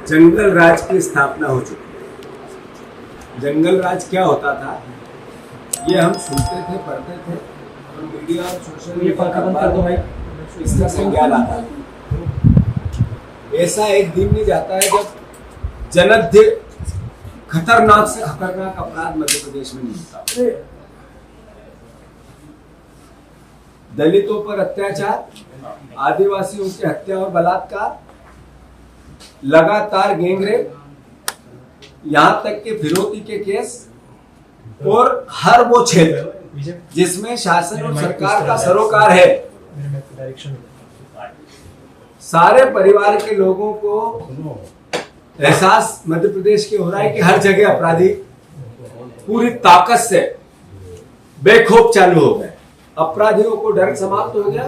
जंगल राज की स्थापना हो चुकी है। जंगल राज क्या होता था ये हम सुनते थे, पढ़ते थे और मीडिया और सोशल मीडिया इसका संज्ञान आता है। ऐसा एक दिन नहीं जाता है जब जन्नत खतरनाक से खतरनाक अपराध मध्य प्रदेश में नहीं होता। दलितों पर अत्याचार, आदिवासियों की हत्या और बलात्कार, लगातार गैंगरेप, यहां तक कि फिरौती के केस और हर वो क्षेत्र जिसमें शासन और सरकार का सरोकार है, सारे परिवार के लोगों को एहसास मध्य प्रदेश के हो रहा है कि हर जगह अपराधी पूरी ताकत से बेखौफ चालू हो गए। अपराधियों को डर समाप्त हो गया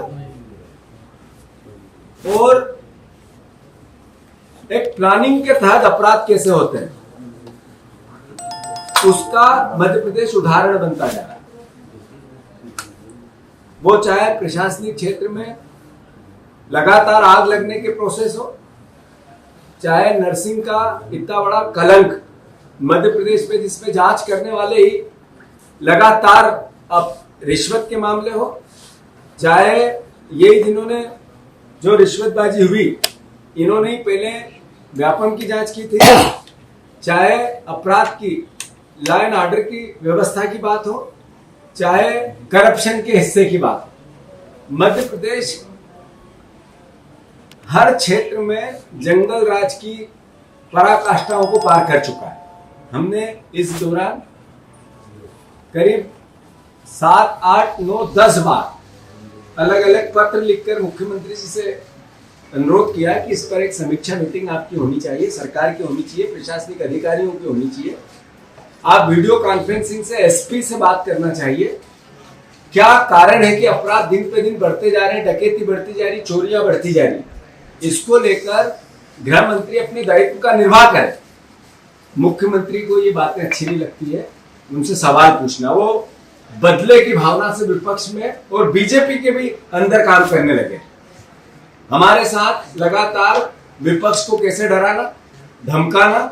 और एक प्लानिंग के तहत अपराध कैसे होते हैं उसका मध्य प्रदेश उदाहरण बनता जा रहा है। वो चाहे प्रशासनिक क्षेत्र में लगातार आग लगने के प्रोसेस हो, चाहे नर्सिंग का इतना बड़ा कलंक मध्य प्रदेश पे जिसपे जांच करने वाले ही लगातार अब रिश्वत के मामले हो, चाहे ये जिन्होंने जो रिश्वतबाजी हुई इन्होंने ही पहले व्यापम की जांच की थी, चाहे अपराध की लॉ एंड ऑर्डर की व्यवस्था की बात हो, चाहे करप्शन के हिस्से की बात हो, मध्य प्रदेश हर क्षेत्र में जंगल राज की पराकाष्ठाओं को पार कर चुका है। हमने इस दौरान करीब 7, 8, 9, 10 बार अलग अलग पत्र लिखकर मुख्यमंत्री जी से अनुरोध किया कि इस पर एक समीक्षा मीटिंग आपकी होनी चाहिए, सरकार की होनी चाहिए, प्रशासनिक अधिकारियों की होनी चाहिए। आप वीडियो कॉन्फ्रेंसिंग से एसपी से बात करना चाहिए। क्या कारण है कि अपराध दिन पे दिन बढ़ते जा रहे हैं, डकैती बढ़ती जा रही, चोरियां बढ़ती जा रही, इसको लेकर गृह मंत्री अपने दायित्व का निर्वाह करें। मुख्यमंत्री को ये बातें अच्छी नहीं लगती है, उनसे सवाल पूछना। वो बदले की भावना से विपक्ष में और बीजेपी के भी अंदर काम करने लगे। हमारे साथ लगातार विपक्ष को कैसे डराना, धमकाना,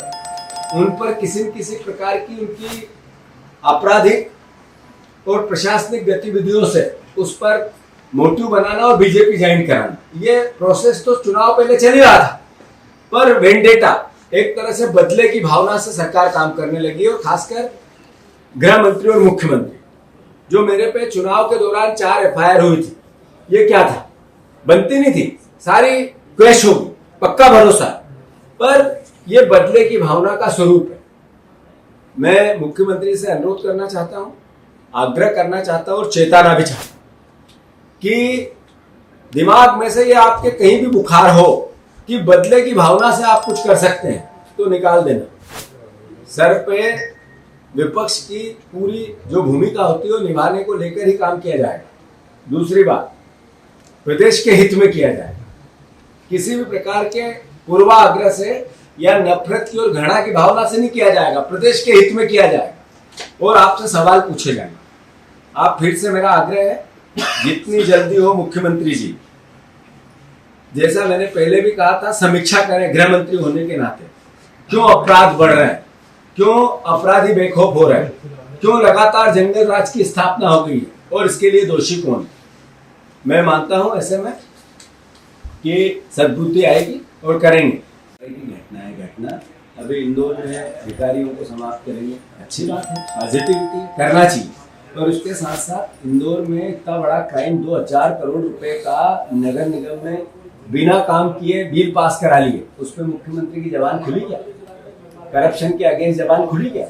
उन पर किसी न किसी प्रकार की उनकी आपराधिक और प्रशासनिक गतिविधियों से उस पर मोटिव बनाना और बीजेपी ज्वाइन कराना, ये प्रोसेस तो चुनाव पहले चल ही रहा था, पर वेंडेटा एक तरह से बदले की भावना से सरकार काम करने लगी। और खासकर गृह मंत्री और मुख्यमंत्री, जो मेरे पे चुनाव के दौरान 4 एफआईआर हुई थी, ये क्या था, बनती नहीं थी, सारी क्वेश होगी, पक्का भरोसा, पर ये बदले की भावना का स्वरूप है। मैं मुख्यमंत्री से अनुरोध करना चाहता हूं, आग्रह करना चाहता हूं और चेताना भी चाहता हूं कि दिमाग में से ये आपके कहीं भी बुखार हो कि बदले की भावना से आप कुछ कर सकते हैं तो निकाल देना। सर पे विपक्ष की पूरी जो भूमिका होती है वो निभाने को लेकर ही काम किया जाएगा। दूसरी बात, प्रदेश के हित में किया जाएगा, किसी भी प्रकार के पूर्वाग्रह से या नफरत की और घृणा की भावना से नहीं किया जाएगा, प्रदेश के हित में किया जाएगा और आपसे सवाल पूछे जाएंगे। आप फिर से मेरा आग्रह है, जितनी जल्दी हो मुख्यमंत्री जी, जैसा मैंने पहले भी कहा था, समीक्षा करें गृह मंत्री होने के नाते। क्यों अपराध बढ़ रहे हैं, क्यों अपराधी बेखौफ हो रहे हैं, क्यों लगातार जंगल राज की स्थापना हो गई है और इसके लिए दोषी कौन है। मैं मानता हूं ऐसे में कि सद्बुद्धि आएगी और करेंगे। घटना है घटना, अभी इंदौर में अधिकारियों को समाप्त करेंगे, अच्छी बात है, पॉजिटिविटी करना चाहिए। और उसके साथ साथ इंदौर में इतना बड़ा क्राइम, 2000 करोड़ रुपए का नगर निगम में बिना काम किए बिल पास करा लिए, उस पर मुख्यमंत्री की जबान खुली क्या? करप्शन के अगेंस्ट जबान खुली क्या?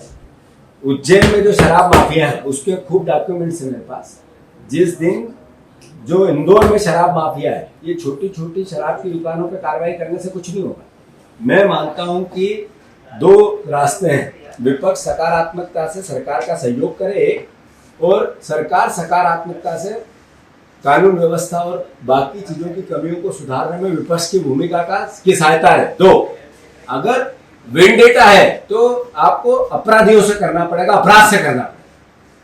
उज्जैन में जो शराब माफिया है उसके खूब डॉक्यूमेंट्स है मेरे पास। जिस दिन जो इंदौर में शराब माफिया है, ये छोटी छोटी शराब की दुकानों पर कार्रवाई करने से कुछ नहीं होगा। मैं मानता हूं कि 2 रास्ते हैं, विपक्ष सकारात्मकता से सरकार का सहयोग करे और सरकार सकारात्मकता से कानून व्यवस्था और बाकी चीजों की कमियों को सुधारने में विपक्ष की भूमिका की सहायता है। 2, अगर वेंडेटा है तो आपको अपराधियों से करना पड़ेगा, अपराध से करना पड़ेगा।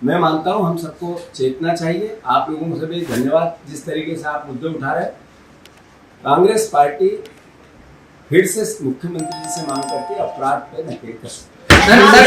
मैं मानता हूं हम सबको चेतना चाहिए। आप लोगों से भी धन्यवाद जिस तरीके से आप मुद्दे उठा रहे हैं। कांग्रेस पार्टी फिर से मुख्यमंत्री जी से मांग करके अपराध पे नकेल कर सकते हैं। सर